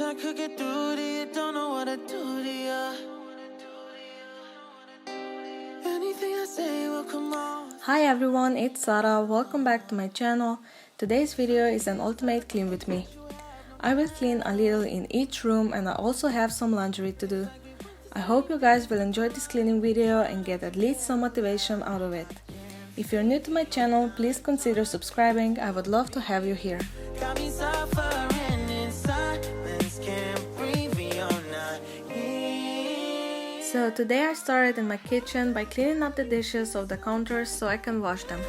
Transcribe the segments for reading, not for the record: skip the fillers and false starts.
wish I could get through to you, don't know what to do to you. Anything I say will come on. Hi everyone, it's Sara. Welcome back to my channel. Today's video is an ultimate clean with me. I will clean a little in each room and I also have some laundry to do. I hope you guys will enjoy this cleaning video and get at least some motivation out of it. If you're new to my channel, please consider subscribing. I would love to have you here. So today I started in my kitchen by cleaning up the dishes of the counters so I can wash them.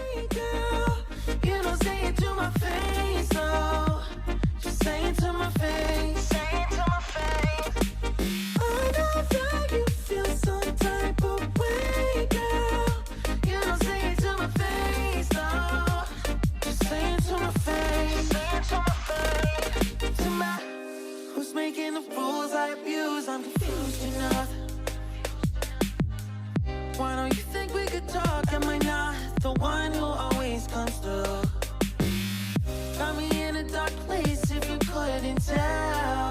Who's making the rules I abuse? I'm confused enough. Why don't you think we could talk? Am I not the one who always comes through? Got me in a dark place if you couldn't tell.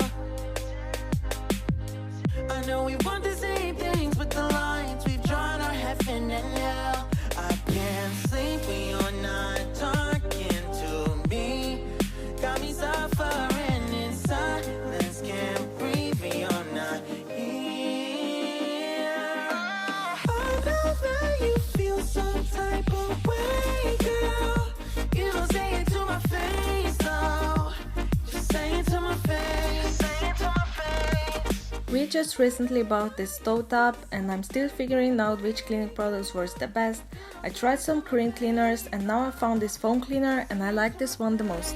I know we want the same things, but the lines we've drawn are heaven and hell. I can't sleep when you're not talking to me. Got me suffering in silence, can't breathe when you're not here. I know that you feel some type of way, girl. You don't say it to my face, though. Just say it to my face. Say it to my face. We just recently bought this stove top and I'm still figuring out which cleaning products works the best. I tried some Korean cleaners and now I found this foam cleaner and I like this one the most.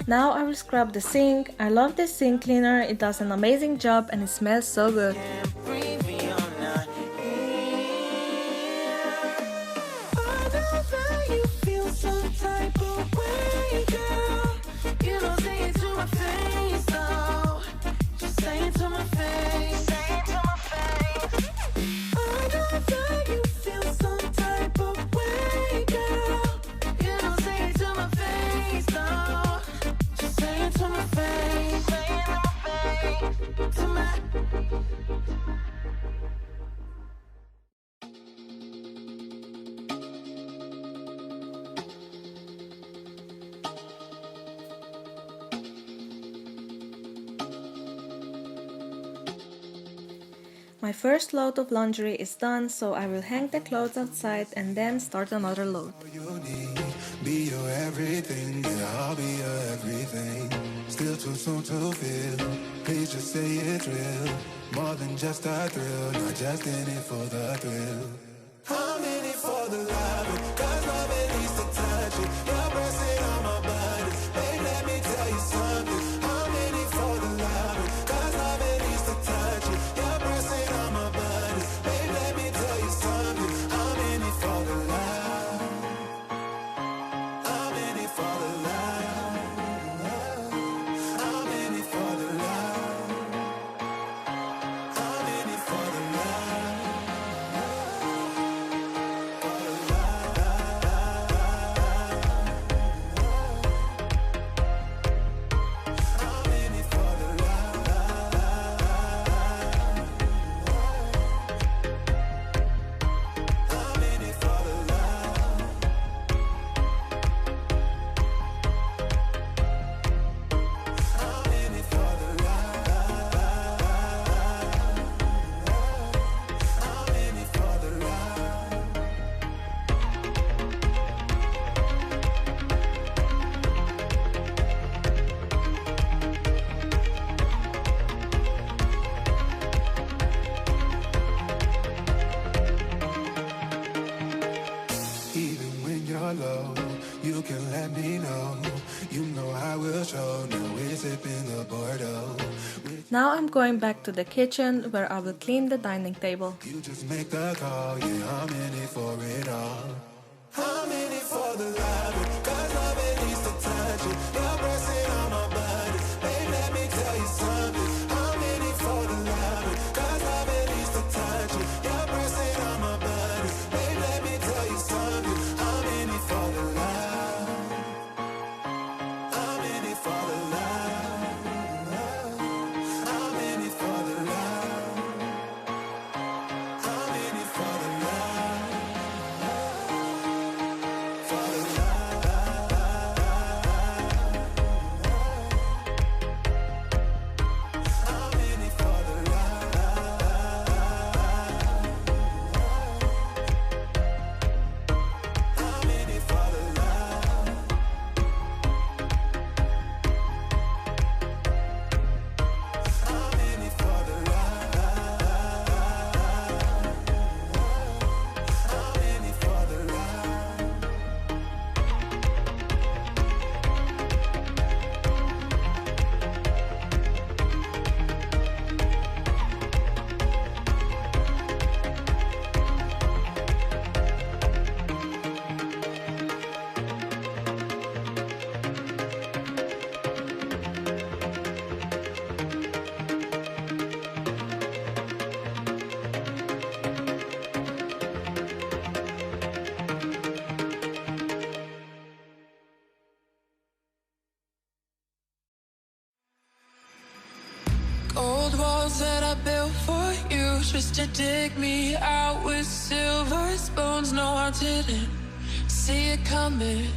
Now I will scrub the sink. I love this sink cleaner, it does an amazing job and it smells so good. My first load of laundry is done, so I will hang the clothes outside and then start another load. Be your everything, yeah, I'll be your everything. Still too soon to feel, please just say it's real. More than just a thrill, not just in it for the thrill. I'm in it for the love, cause love at least to touch it. You're pressing on my body, babe, let me tell you something. I'm in it for the love, cause love at least to touch it. You're pressing on my body, babe, let me tell you something. I'm in it for the love. I'm in it for the love. I'm in it for the love. I'm in it for the love. sipping the Bordeaux. Now I'm going back to the kitchen where I will clean the dining table. You just make the call, yeah, I'm in it for it all. I'm in it for the love, cause love it needs to touch it. You're pressing on my body, babe, let me tell you something. I'm in it for the love, cause love it needs to touch it. You're pressing on my body, babe, let me tell you something. I'm in it for the love. I'm in it for the love. I'm in it for the love. I'm in it for the love. For the love. I'm in it for the love. I'm in it for the love. I'm in it for the love. I'm in it for the love. Gold walls that I built for you, just to dig me out with silver spoons. No, I didn't see it coming.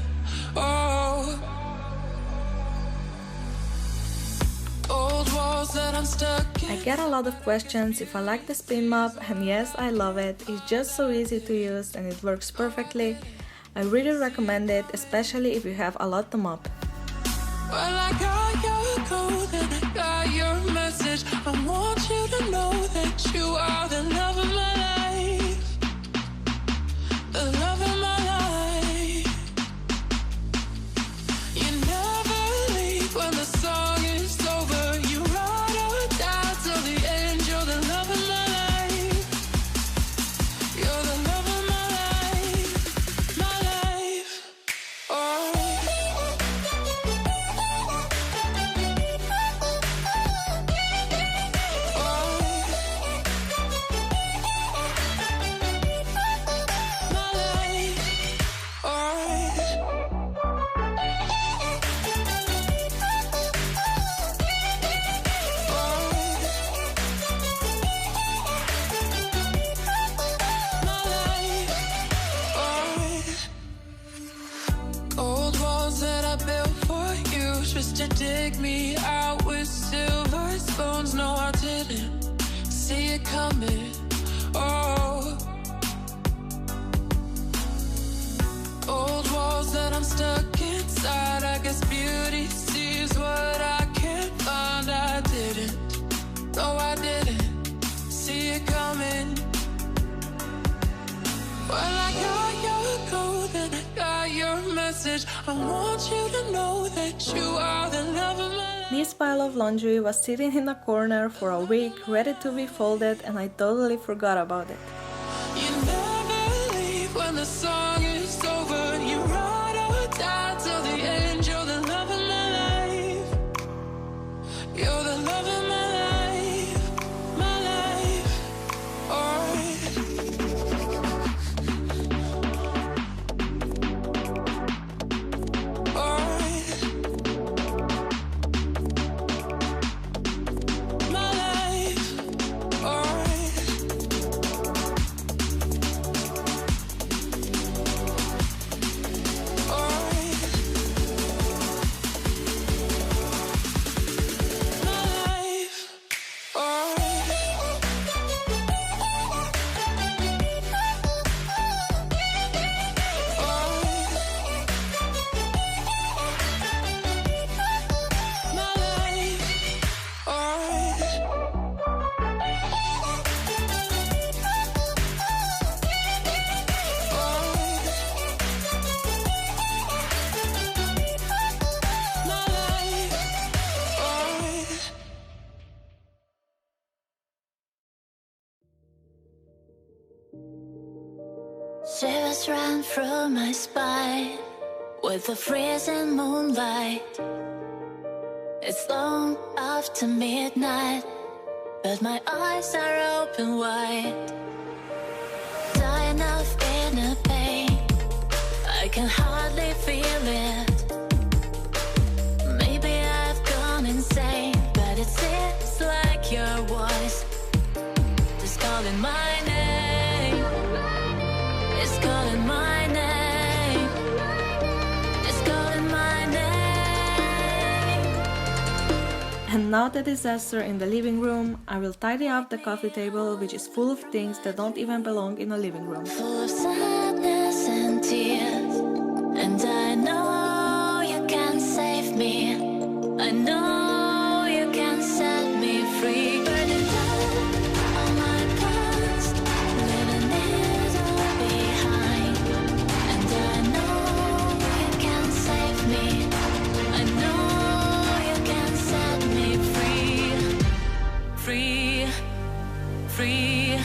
Oh, gold walls that I'm stuck I in. get a lot of questions if I like the spin mop, and yes, I love it. It's just so easy to use and it works perfectly. I really recommend it, especially if you have a lot to mop. Well, I got your code and I got your message. I want you to know that you are the love of my life. The love of my life. You never leave when the song is over. You ride or die till the end. You're the love of my life. You're the love of my life. My life. Oh. Old walls that I built for you, just to dig me out with silver spoons. No, I didn't see it coming. Oh, old walls that I'm stuck inside. I guess beauty sees what I can't find. I didn't, no, I didn't see it coming. Well, I got your code and I got your message. I want you to know that you are the love of my life. This pile of laundry was sitting in a corner for a week, ready to be folded, and I totally forgot about it. You never leave when the song is over. You ride or die till the end. You're the love of my life. You're the love of my life. My life. My life. Shivers ran through my spine with the freezing moonlight. It's long after midnight, but my eyes are open wide. Dying of inner pain, I can hardly feel it. Maybe I've gone insane, but it seems like your voice is calling my name. It's calling my name. It's calling my name. And now the disaster in the living room. I will tidy up the coffee table, which is full of things that don't even belong in a living room. Full of sadness and tears, and I know you can save me. I know you can set me free. Burning down all my past, leaving it all behind. And I know you can save me. I know you can set me free. Free, free,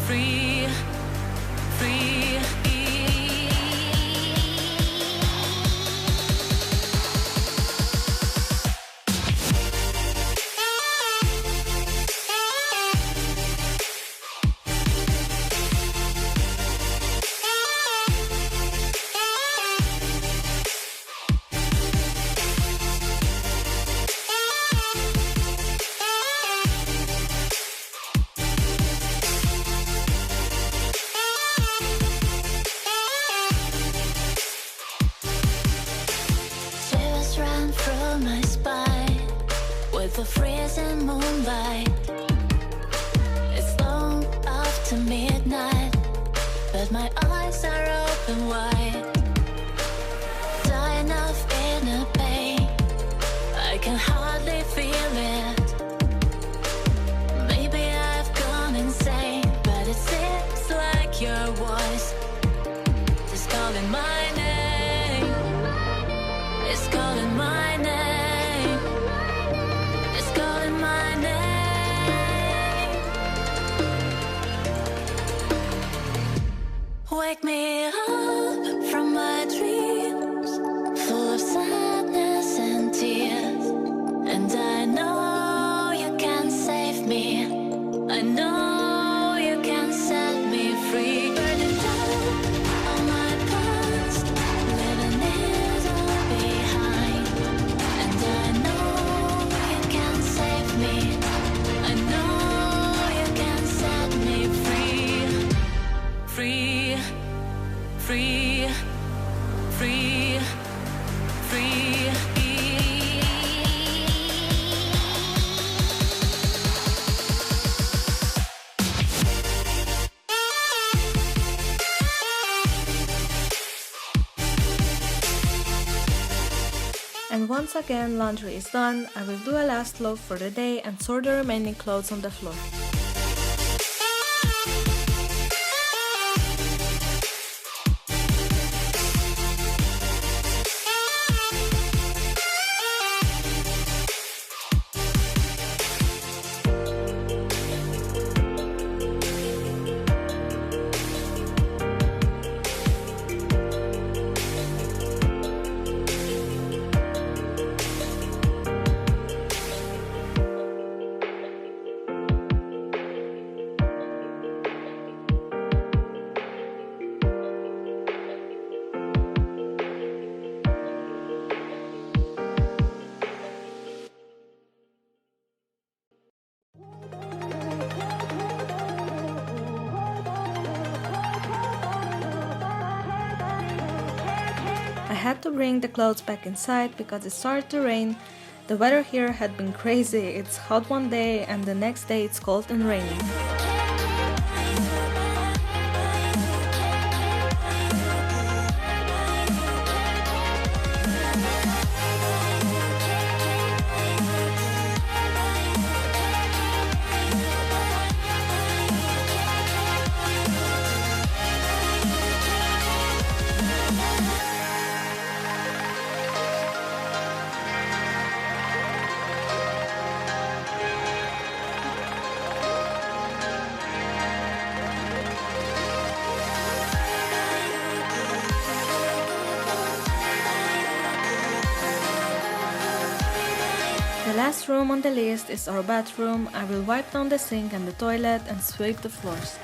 free, free. Shivers ran through my spine with the freezing moonlight. It's long after midnight, but my eyes are open wide. Dying of inner pain, I can hardly feel it. Maybe I've gone insane, but it seems like your voice is calling my name. It's calling my name. It's calling my name. Wake me up from my dreams, full of sadness and tears. And I know you can save me. I know you can set me free. Burning down all my past, leaving it all behind. And I know you can save me. I know you can set me free. Free, free, free, free. And once again laundry is done, I will do a last load for the day and sort the remaining clothes on the floor. I had to bring the clothes back inside because it started to rain. The weather here had been crazy. It's hot one day and the next day it's cold and rainy. The last room on the list is our bathroom. I will wipe down the sink and the toilet and sweep the floors.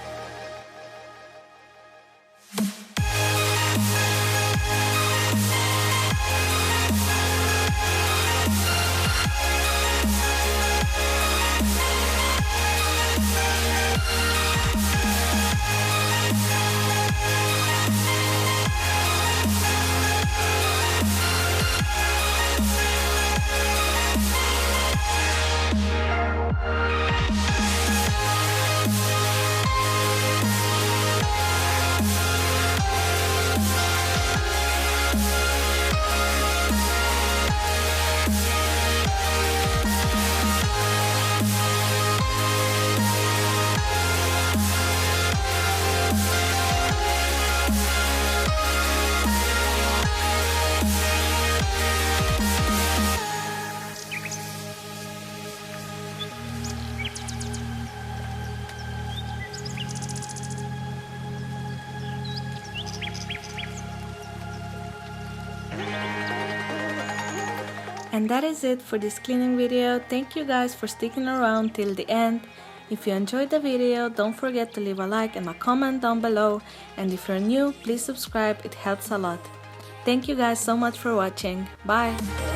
And that is it for this cleaning video. Thank you guys for sticking around till the end. If you enjoyed the video, don't forget to leave a like and a comment down below. And if you're new, please subscribe, it helps a lot. Thank you guys so much for watching. Bye!